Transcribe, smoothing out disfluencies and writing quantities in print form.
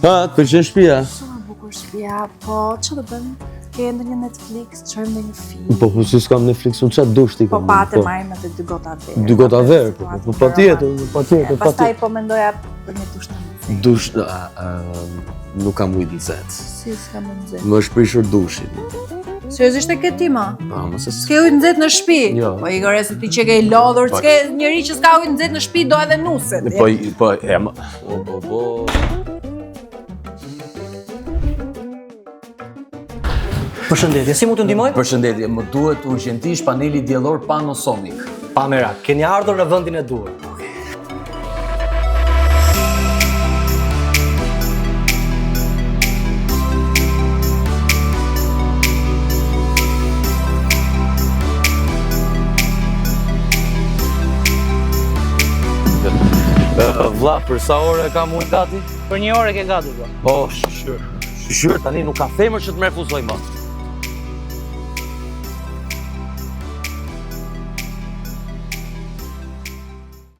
Ha, të pëlqen shtëpia? Shumë e bukur shtëpia, po ç'do të bëjmë? Ke ndonjë Netflix, çojmë ndonjë film. Po, si s'kam Netflix, unë çfarë dush ti kam. Po patë marrim atë 2 gota verë. 2 gota verë, po patjetër. Pastaj po mendoja për një dush tani. Dush, nuk kam ujë nxehtë. Si s'kam nxehtë. Më është prishur dushi. Seriozisht e ke ti ma? Po, mos e S'ke ujë nxehtë në shtëpi? Jo. Po Igor, se ti që ke i lodhur, s'ke njeri që s'ka ujë nxehtë në shtëpi do edhe nuset. Po, po. Përshëndetje, si mu të ndihmoj? Përshëndetje, më duhet urgjentisht paneli diellor Panasonic. Pa merak, keni ardhur në vendin e duhur. Vlla, për sa orë kam unë gati? Për 1 orë ke gati, bro. Po, shqyr, tani nuk ka femër që të më refuzoj më.